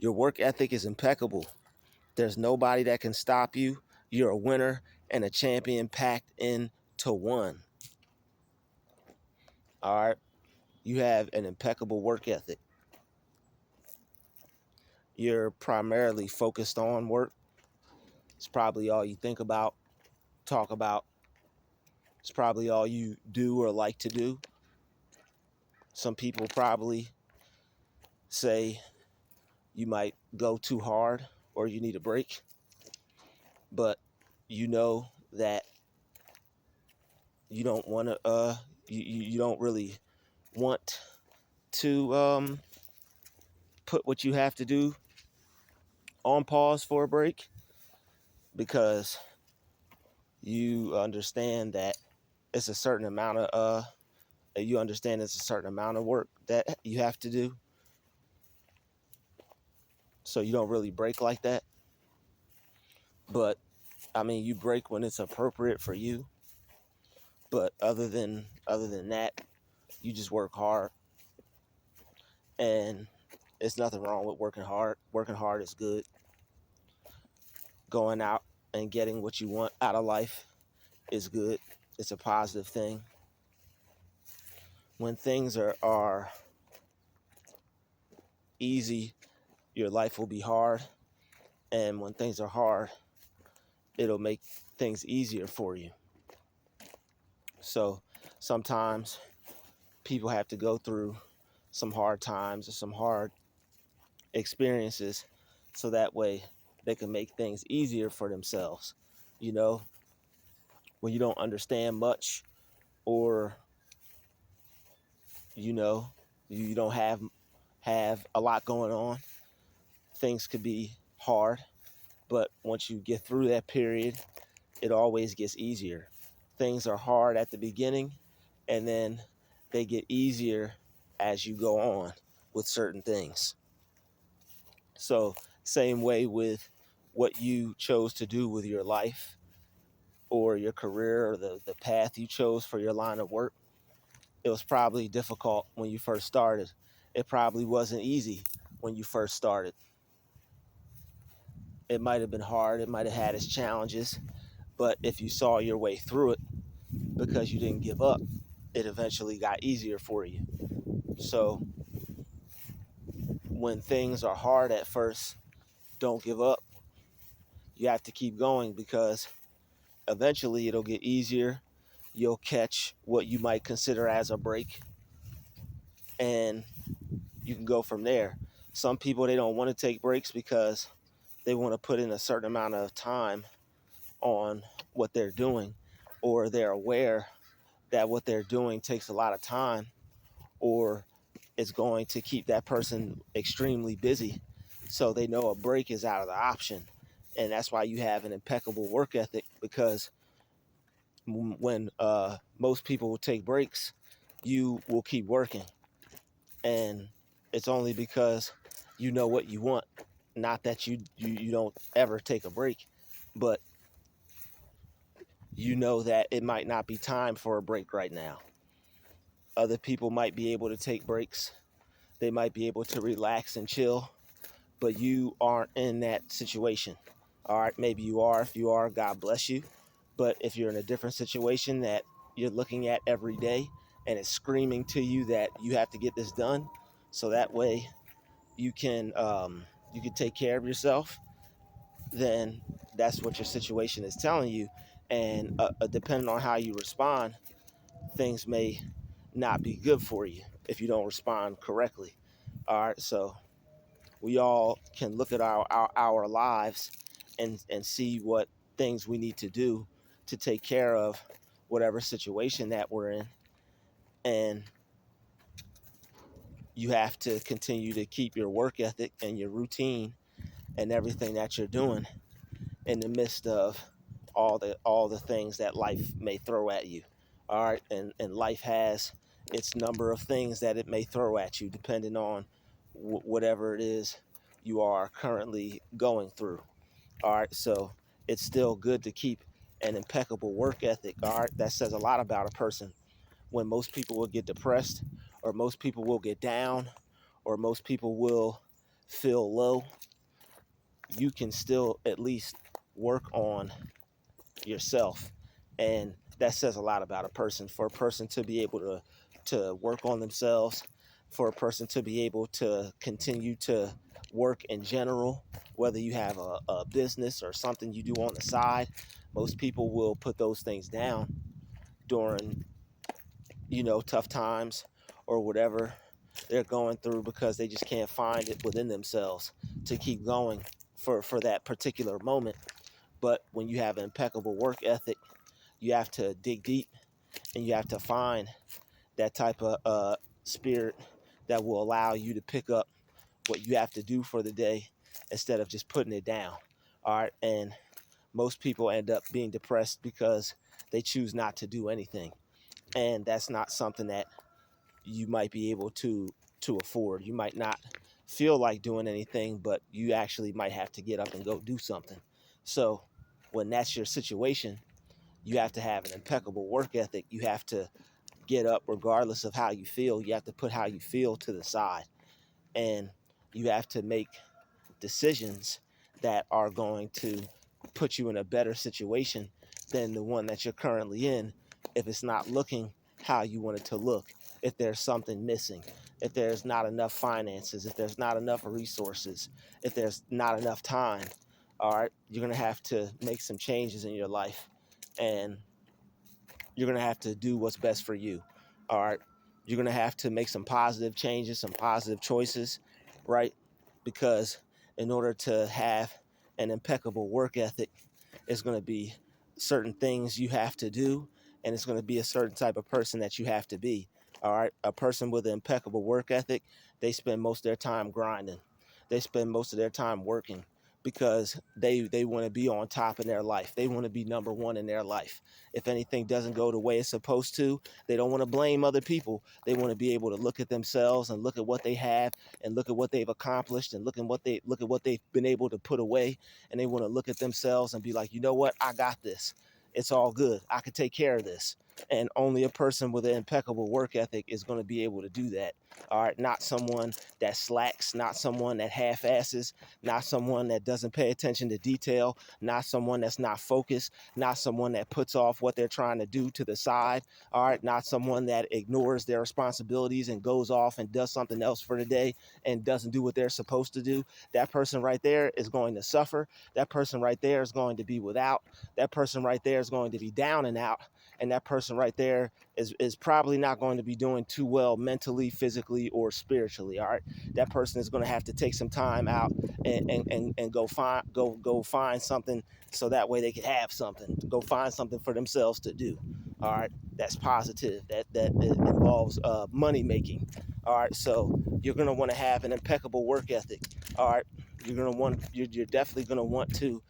Your work ethic is impeccable. There's nobody that can stop you. You're a winner and a champion packed into one. All right. You have an impeccable work ethic. You're primarily focused on work. It's probably all you think about, talk about. It's probably all you do or like to do. Some people probably say you might go too hard or you need a break, but you know that you don't want to you don't really want to put what you have to do on pause for a break, because you understand that it's a certain amount of you understand it's a certain amount of work that you have to do, so you don't really break like that. But I mean, you break when it's appropriate for you, but other than that, you just work hard. And there's nothing wrong with working hard. Working hard is good. Going out and getting what you want out of life is good. It's a positive thing. When things are easy, your life will be hard. And when things are hard, it'll make things easier for you. So sometimes people have to go through some hard times or some hard experiences so that way they can make things easier for themselves. You know, when you don't understand much, or you know, you don't have a lot going on, things could be hard, but once you get through that period, it always gets easier. Things are hard at the beginning, and then they get easier as you go on with certain things. So same way with what you chose to do with your life or your career, or the path you chose for your line of work. It was probably difficult when you first started. It probably wasn't easy when you first started. It might have been hard. It might have had its challenges. But if you saw your way through it because you didn't give up, it eventually got easier for you. So when things are hard at first, don't give up. You have to keep going, because eventually it'll get easier. You'll catch what you might consider as a break, and you can go from there. Some people, they don't want to take breaks because they want to put in a certain amount of time on what they're doing, or they're aware that what they're doing takes a lot of time, or it's going to keep that person extremely busy. So they know a break is out of the option. And that's why you have an impeccable work ethic, because when most people will take breaks, you will keep working. And it's only because you know what you want. Not that you don't ever take a break, but you know that it might not be time for a break right now. Other people might be able to take breaks. They might be able to relax and chill, but you aren't in that situation. All right, maybe you are. If you are, God bless you. But if you're in a different situation that you're looking at every day, and it's screaming to you that you have to get this done, so that way you can take care of yourself, then that's what your situation is telling you. And depending on how you respond, things may not be good for you if you don't respond correctly. All right, so we all can look at our lives and see what things we need to do to take care of whatever situation that we're in. And you have to continue to keep your work ethic and your routine and everything that you're doing in the midst of all the things that life may throw at you. All right, and life has its number of things that it may throw at you, depending on whatever it is you are currently going through. All right, so it's still good to keep an impeccable work ethic. All right, that says a lot about a person. When most people will get depressed, or most people will get down, or most people will feel low, you can still at least work on yourself. And that says a lot about a person. For a person to be able to work on themselves, for a person to be able to continue to work in general, whether you have a business or something you do on the side, most people will put those things down during, tough times or whatever they're going through, because they just can't find it within themselves to keep going for that particular moment. But when you have an impeccable work ethic, you have to dig deep, and you have to find that type of spirit that will allow you to pick up what you have to do for the day instead of just putting it down. All right. And most people end up being depressed because they choose not to do anything. And that's not something that you might be able to afford. You might not feel like doing anything, but you actually might have to get up and go do something. So when that's your situation, you have to have an impeccable work ethic. You have to get up regardless of how you feel. You have to put how you feel to the side, and you have to make decisions that are going to put you in a better situation than the one that you're currently in, if it's not looking how you want it to look, if there's something missing, if there's not enough finances, if there's not enough resources, if there's not enough time. All right, you're going to have to make some changes in your life, and you're going to have to do what's best for you. All right, you're going to have to make some positive changes, some positive choices, right? Because in order to have an impeccable work ethic, it's going to be certain things you have to do, and it's going to be a certain type of person that you have to be. All right, a person with an impeccable work ethic, they spend most of their time grinding. They spend most of their time working because they want to be on top in their life. They want to be number one in their life. If anything doesn't go the way it's supposed to, they don't want to blame other people. They want to be able to look at themselves and look at what they have and look at what they've accomplished and look at what they've been able to put away, and they want to look at themselves and be like, you know what, I got this. It's all good. I can take care of this. And only a person with an impeccable work ethic is going to be able to do that. All right, not someone that slacks, not someone that half-asses, not someone that doesn't pay attention to detail, not someone that's not focused, not someone that puts off what they're trying to do to the side. All right, not someone that ignores their responsibilities and goes off and does something else for the day and doesn't do what they're supposed to do. That person right there is going to suffer. That person right there is going to be without. That person right there is going to be down and out. And that person right there is probably not going to be doing too well mentally, physically, or spiritually. All right, that person is going to have to take some time out and go find something, so that way they can have something. Go find something for themselves to do. All right, that's positive. That involves money making. All right, so you're going to want to have an impeccable work ethic. All right, you're definitely going to want to,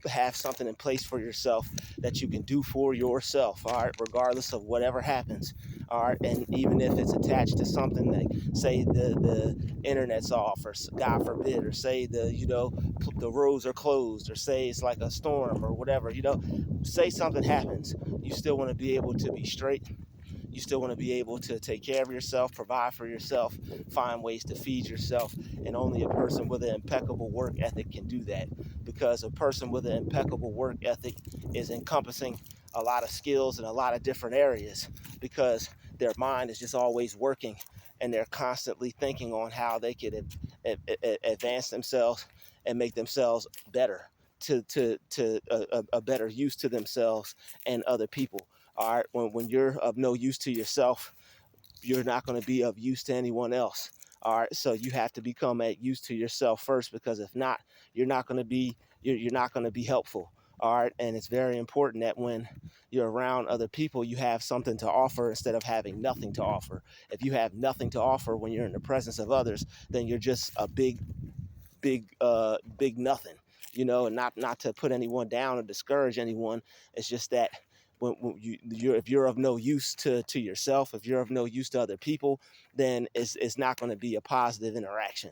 have something in place for yourself that you can do for yourself, all right, regardless of whatever happens, all right. And even if it's attached to something like, say, the internet's off, or God forbid, or say the roads are closed, or say it's like a storm or whatever, say something happens, you still want to be able to be straight. You still want to be able to take care of yourself, provide for yourself, find ways to feed yourself. And only a person with an impeccable work ethic can do that, because a person with an impeccable work ethic is encompassing a lot of skills in a lot of different areas, because their mind is just always working, and they're constantly thinking on how they could advance themselves and make themselves better, to a better use to themselves and other people. All right, when you're of no use to yourself, you're not going to be of use to anyone else. All right, so you have to become at use to yourself first, because if not, you're not going to be you're not going to be helpful. All right, and it's very important that when you're around other people, you have something to offer instead of having nothing to offer. If you have nothing to offer when you're in the presence of others, then you're just a big nothing. And not to put anyone down or discourage anyone. It's just that if you're of no use to yourself, if you're of no use to other people, then it's not going to be a positive interaction.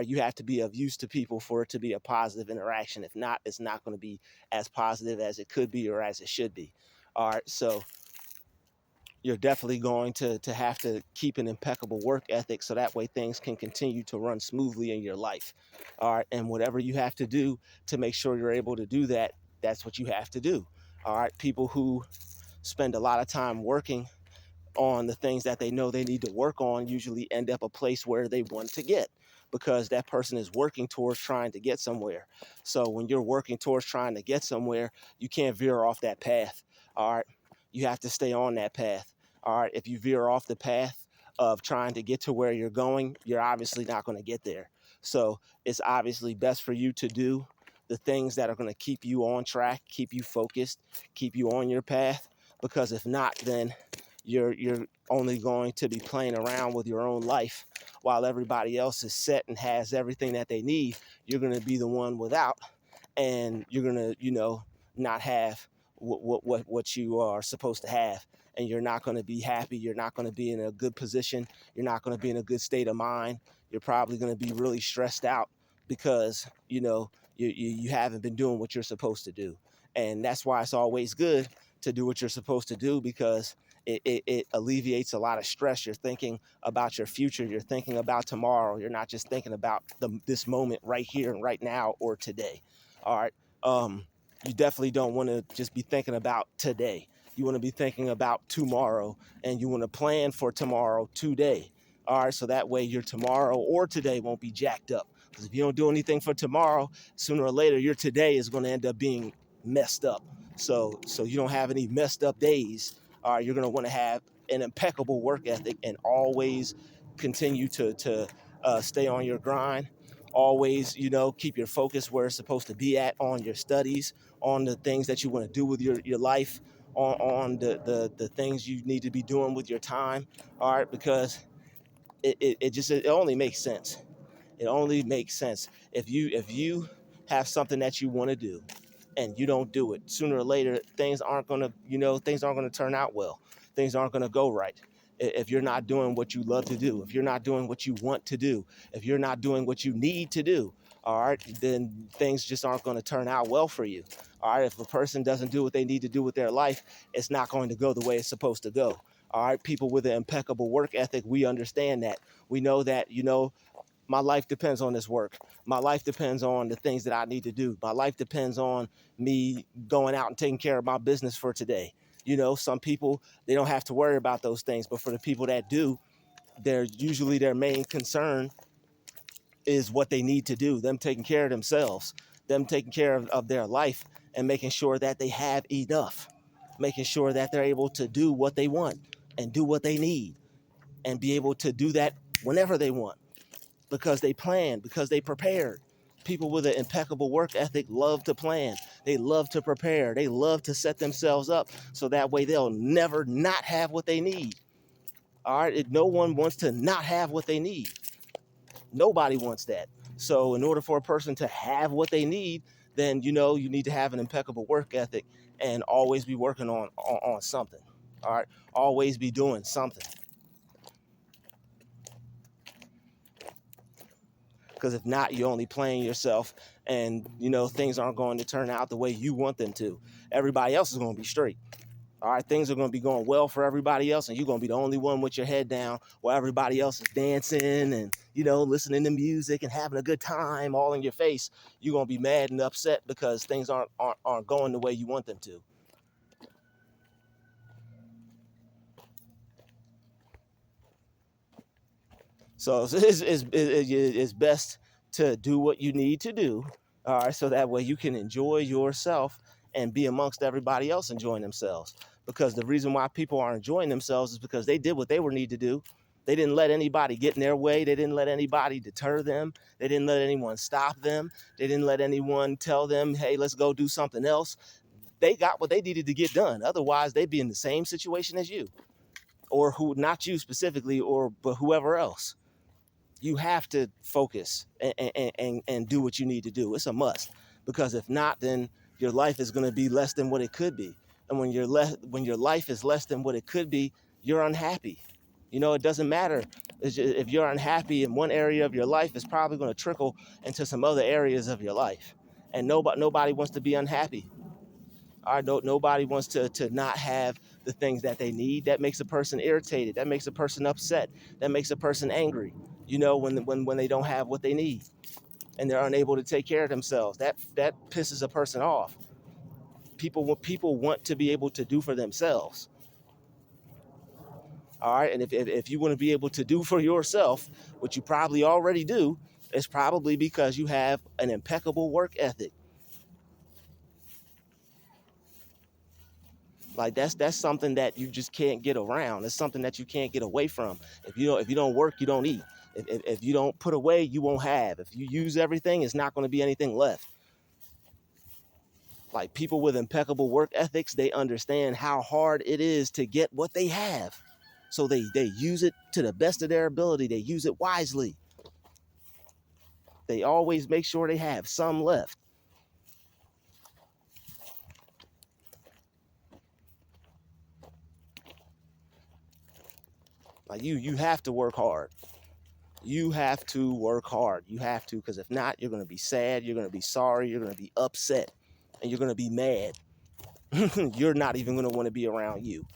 You have to be of use to people for it to be a positive interaction. If not, it's not going to be as positive as it could be or as it should be. All right, so you're definitely going to have to keep an impeccable work ethic so that way things can continue to run smoothly in your life. All right. And whatever you have to do to make sure you're able to do that, that's what you have to do. All right. People who spend a lot of time working on the things that they know they need to work on usually end up a place where they want to get, because that person is working towards trying to get somewhere. So when you're working towards trying to get somewhere, you can't veer off that path. All right. You have to stay on that path. All right. If you veer off the path of trying to get to where you're going, you're obviously not going to get there. So it's obviously best for you to do the things that are going to keep you on track, keep you focused, keep you on your path, because if not, then you're only going to be playing around with your own life while everybody else is set and has everything that they need. You're going to be the one without, and you're going to, not have what you are supposed to have. And you're not going to be happy. You're not going to be in a good position. You're not going to be in a good state of mind. You're probably going to be really stressed out because, you haven't been doing what you're supposed to do. And that's why it's always good to do what you're supposed to do, because it alleviates a lot of stress. You're thinking about your future. You're thinking about tomorrow. You're not just thinking about this moment right here and right now or today. All right. You definitely don't want to just be thinking about today. You want to be thinking about tomorrow, and you want to plan for tomorrow today. All right. So that way your tomorrow or today won't be jacked up. Because if you don't do anything for tomorrow, sooner or later, your today is going to end up being messed up. So you don't have any messed up days. All right, you're going to want to have an impeccable work ethic and always continue to stay on your grind. Always, keep your focus where it's supposed to be at, on your studies, on the things that you want to do with your life, on the things you need to be doing with your time. All right, because it only makes sense. It only makes sense if you have something that you want to do and you don't do it. Sooner or later, things aren't gonna turn out well. Things aren't gonna go right. If you're not doing what you love to do, if you're not doing what you want to do, if you're not doing what you need to do, all right, then things just aren't going to turn out well for you. All right, if a person doesn't do what they need to do with their life, it's not going to go the way it's supposed to go. All right, people with an impeccable work ethic, we understand that. We know that, my life depends on this work. My life depends on the things that I need to do. My life depends on me going out and taking care of my business for today. Some people, they don't have to worry about those things, but for the people that do, they're usually their main concern is what they need to do, them taking care of themselves, them taking care of their life, and making sure that they have enough, making sure that they're able to do what they want and do what they need and be able to do that whenever they want, because they plan, because they prepared. People with an impeccable work ethic love to plan. They love to prepare. They love to set themselves up so that way they'll never not have what they need. All right. No one wants to not have what they need. Nobody wants that. So in order for a person to have what they need, then, you need to have an impeccable work ethic and always be working on something. All right. Always be doing something. Because if not, you're only playing yourself, and things aren't going to turn out the way you want them to. Everybody else is going to be straight. All right, things are going to be going well for everybody else, and you're going to be the only one with your head down while everybody else is dancing and listening to music and having a good time all in your face. You're going to be mad and upset because things aren't going the way you want them to. So it's best to do what you need to do, all right, so that way you can enjoy yourself and be amongst everybody else enjoying themselves. Because the reason why people are enjoying themselves is because they did what they were need to do. They didn't let anybody get in their way. They didn't let anybody deter them. They didn't let anyone stop them. They didn't let anyone tell them, hey, let's go do something else. They got what they needed to get done. Otherwise, they'd be in the same situation as you, or who, not you specifically, but whoever else. You have to focus and do what you need to do. It's a must, because if not, then your life is going to be less than what it could be. And when your life is less than what it could be, you're unhappy. It doesn't matter if you're unhappy in one area of your life, it's probably going to trickle into some other areas of your life. And nobody wants to be unhappy. All right, nobody wants to not have the things that they need. That makes a person irritated. That makes a person upset. That makes a person angry. When they don't have what they need and they're unable to take care of themselves, that pisses a person off. People want to be able to do for themselves. All right, and if you want to be able to do for yourself, what you probably already do, it's probably because you have an impeccable work ethic. Like that's something that you just can't get around. It's something that you can't get away from. If you don't work, you don't eat. If you don't put away, you won't have. If you use everything, it's not going to be anything left. Like people with impeccable work ethics, they understand how hard it is to get what they have. So they use it to the best of their ability. They use it wisely. They always make sure they have some left. Like you have to work hard. You have to work hard. You have to, because if not, you're going to be sad. You're going to be sorry. You're going to be upset. And you're going to be mad. You're not even going to want to be around you,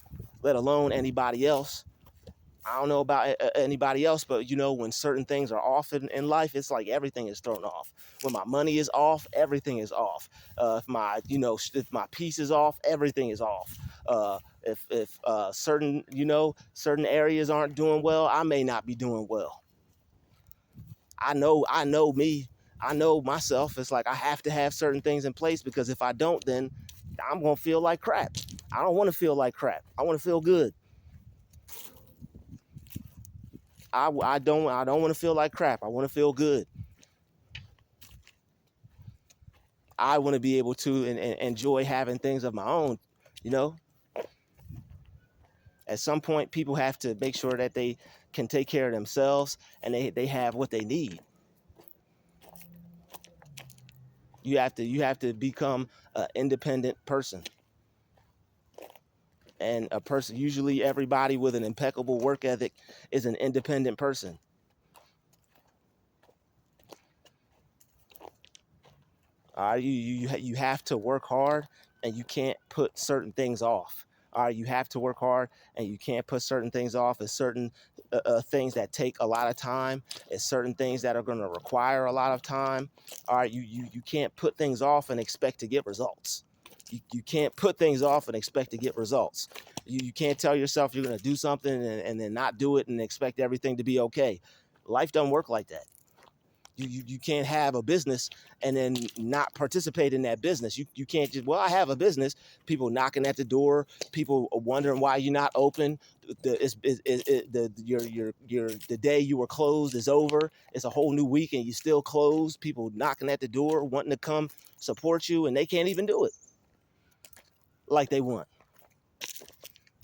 let alone anybody else. I don't know about anybody else, but when certain things are off in life, it's like everything is thrown off. When my money is off, everything is off. If my peace is off, everything is off. If certain areas aren't doing well, I may not be doing well. I know me. I know myself. It's like I have to have certain things in place, because if I don't, then I'm going to feel like crap. I don't want to feel like crap. I want to feel good. I don't want to feel like crap. I want to feel good. I want to be able to enjoy having things of my own, you know? At some point, people have to make sure that they can take care of themselves and they have what they need. You have to become an independent person. And a person, usually everybody with an impeccable work ethic is an independent person. All right, you have to work hard, and you can't put certain things off. All right, you have to work hard, and you can't put certain things off. It's certain things that take a lot of time. It's certain things that are going to require a lot of time. All right, you can't put things off and expect to get results. You can't put things off and expect to get results. You can't tell yourself you're going to do something and then not do it and expect everything to be okay. Life doesn't work like that. You can't have a business and then not participate in that business. You can't just, well, I have a business. People knocking at the door. People wondering why you're not open. The day you were closed is over. It's a whole new week and you still closed. People knocking at the door, wanting to come support you, and they can't even do it like they want.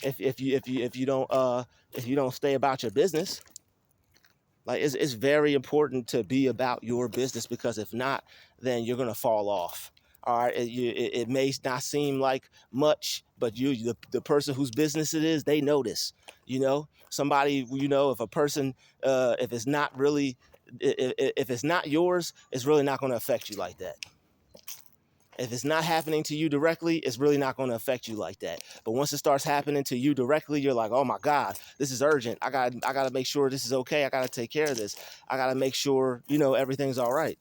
If you don't stay about your business. Like it's very important to be about your business, because if not, then you're gonna fall off. All right, it may not seem like much, but the person whose business it is, they notice. Somebody, if a person, if it's not really, if it's not yours, it's really not going to affect you like that. If it's not happening to you directly, it's really not going to affect you like that. But once it starts happening to you directly, you're like, oh my God, this is urgent. I got to make sure this is okay. I got to take care of this. I got to make sure, everything's all right.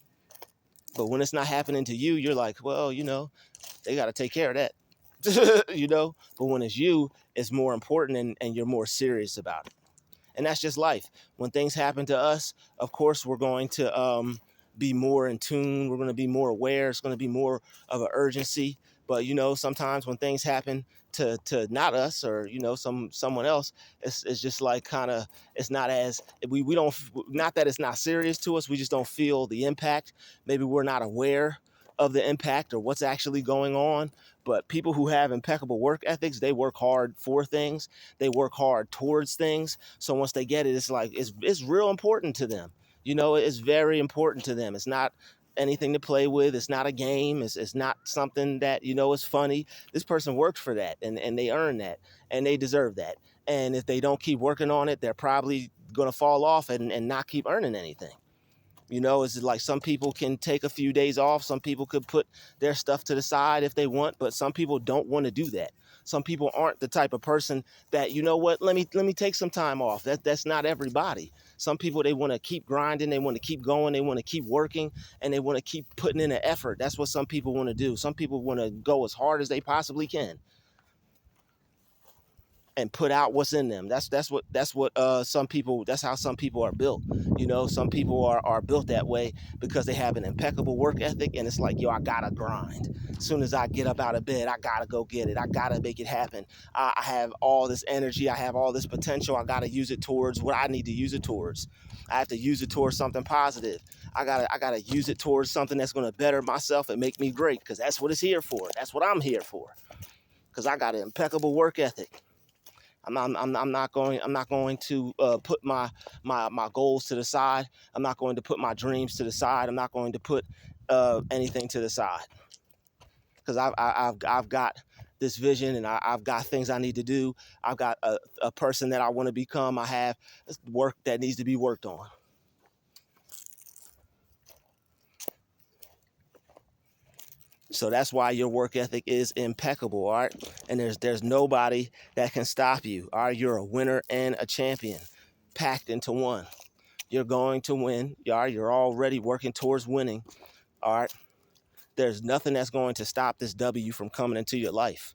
But when it's not happening to you, you're like, well, they got to take care of that. But when it's you, it's more important, and you're more serious about it. And that's just life. When things happen to us, of course, we're going to be more in tune. We're going to be more aware. It's going to be more of an urgency. But sometimes when things happen to not us, or someone else, it's just like kind of, it's not as, we don't, not that it's not serious to us. We just don't feel the impact. Maybe we're not aware of the impact or what's actually going on. But people who have impeccable work ethics, they work hard for things. They work hard towards things. So once they get it, it's like, it's real important to them. It's very important to them. It's not anything to play with. It's not a game. It's not something that, is funny. This person worked for that, and they earned that, and they deserve that. And if they don't keep working on it, they're probably going to fall off and not keep earning anything. You know, it's like some people can take a few days off. Some people could put their stuff to the side if they want, but some people don't want to do that. Some people aren't the type of person that, you know what, let me take some time off. That's not everybody. Some people, they want to keep grinding, they want to keep going, they want to keep working, and they want to keep putting in an effort. That's what some people want to do. Some people want to go as hard as they possibly can and put out what's in them. That's what some people, that's how some people are built. You know, some people are built that way because they have an impeccable work ethic, and it's like, yo, I gotta grind. As soon as I get up out of bed, I gotta go get it. I gotta make it happen. I have all this energy, I have all this potential. I gotta use it towards what I need to use it towards. I have to use it towards something positive. I gotta use it towards something that's gonna better myself and make me great, because that's what it's here for. That's what I'm here for. Because I got an impeccable work ethic. I'm not going to put my goals to the side. I'm not going to put my dreams to the side. I'm not going to put anything to the side, because I've got this vision, and I've got things I need to do. I've got a person that I want to become. I have work that needs to be worked on. So that's why your work ethic is impeccable, all right? And there's nobody that can stop you, all right? You're a winner and a champion, packed into one. You're going to win. You're already working towards winning. All right. There's nothing that's going to stop this W from coming into your life.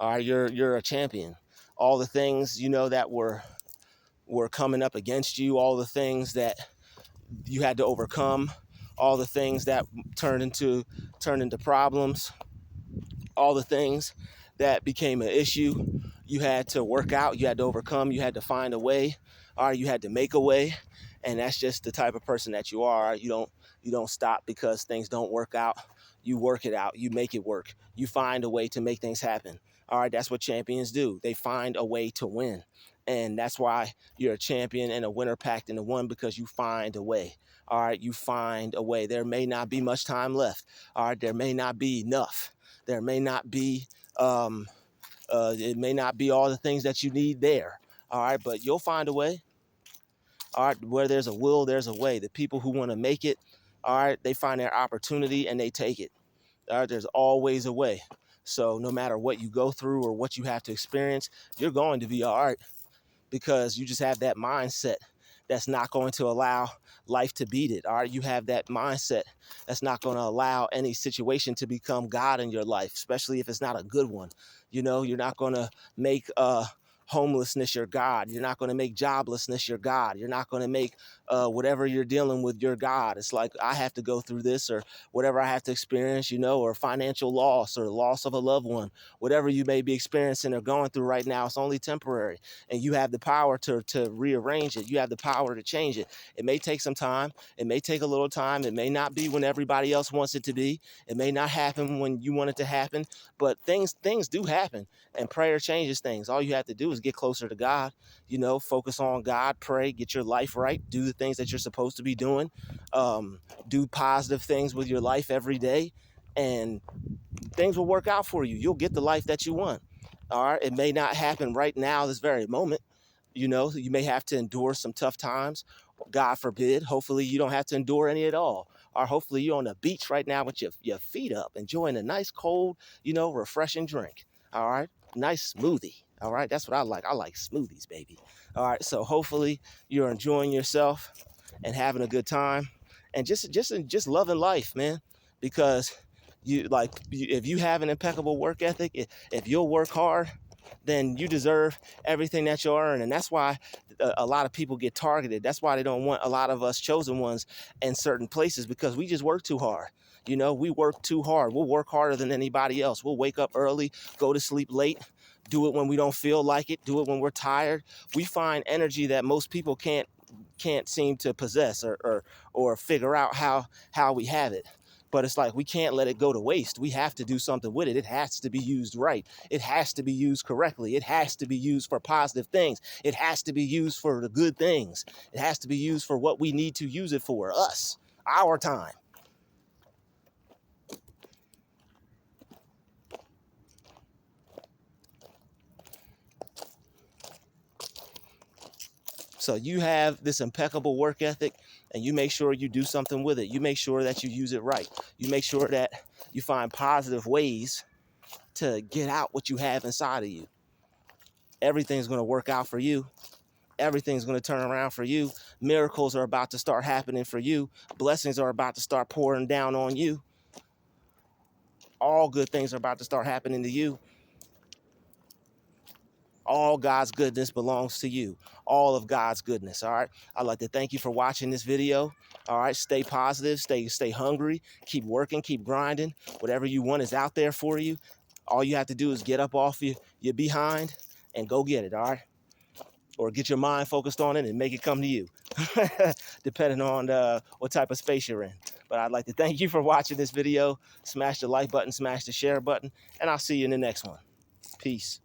All right. You're a champion. All the things, you know, that were coming up against you, all the things that you had to overcome, all the things that turned into problems, all the things that became an issue, you had to work out, you had to overcome, you had to find a way, or you had to make a way. And that's just the type of person that you are. You don't stop because things don't work out. You work it out, you make it work, you find a way to make things happen. All right, that's what champions do. They find a way to win. And that's why you're a champion and a winner packed into one, because you find a way. All right, you find a way. There may not be much time left. All right, there may not be enough. There may not be, it may not be all the things that you need there. All right, but you'll find a way. All right, where there's a will, there's a way. The people who want to make it, all right, they find their opportunity and they take it. All right, there's always a way. So no matter what you go through or what you have to experience, you're going to be all right, because you just have that mindset that's not going to allow life to beat it. All right, you have that mindset that's not going to allow any situation to become God in your life, especially if it's not a good one. You know, you're not going to make homelessness your God. You're not going to make joblessness your God. You're not going to make whatever you're dealing with your God. It's like, I have to go through this, or whatever I have to experience, you know, or financial loss or loss of a loved one, whatever you may be experiencing or going through right now, it's only temporary. And you have the power to rearrange it. You have the power to change it. It may take some time. It may take a little time. It may not be when everybody else wants it to be. It may not happen when you want it to happen, but things do happen, and prayer changes things. All you have to do is get closer to God, you know, focus on God, pray, get your life right, do the things that you're supposed to be doing, do positive things with your life every day, and things will work out for you. You'll get the life that you want. All right. It may not happen right now, this very moment. You know, you may have to endure some tough times. God forbid. Hopefully you don't have to endure any at all. Or hopefully you're on the beach right now with your feet up, enjoying a nice cold, you know, refreshing drink. All right. Nice smoothie. All right. That's what I like. I like smoothies, baby. All right. So hopefully you're enjoying yourself and having a good time, and just loving life, man. Because if you have an impeccable work ethic, if you'll work hard, then you deserve everything that you'll earn. And that's why a lot of people get targeted. That's why they don't want a lot of us chosen ones in certain places, because we just work too hard. You know, we work too hard. We'll work harder than anybody else. We'll wake up early, go to sleep late, do it when we don't feel like it, do it when we're tired. We find energy that most people can't seem to possess or figure out how we have it. But it's like, we can't let it go to waste. We have to do something with it. It has to be used right. It has to be used correctly. It has to be used for positive things. It has to be used for the good things. It has to be used for what we need to use it for, us, our time. So you have this impeccable work ethic, and you make sure you do something with it. You make sure that you use it right. You make sure that you find positive ways to get out what you have inside of you. Everything's going to work out for you. Everything's going to turn around for you. Miracles are about to start happening for you. Blessings are about to start pouring down on you. All good things are about to start happening to you. All God's goodness belongs to you. All of God's goodness, all right? I'd like to thank you for watching this video. All right, stay positive, stay hungry, keep working, keep grinding. Whatever you want is out there for you. All you have to do is get up off your behind and go get it, all right? Or get your mind focused on it and make it come to you, depending on what type of space you're in. But I'd like to thank you for watching this video. Smash the like button, smash the share button, and I'll see you in the next one. Peace.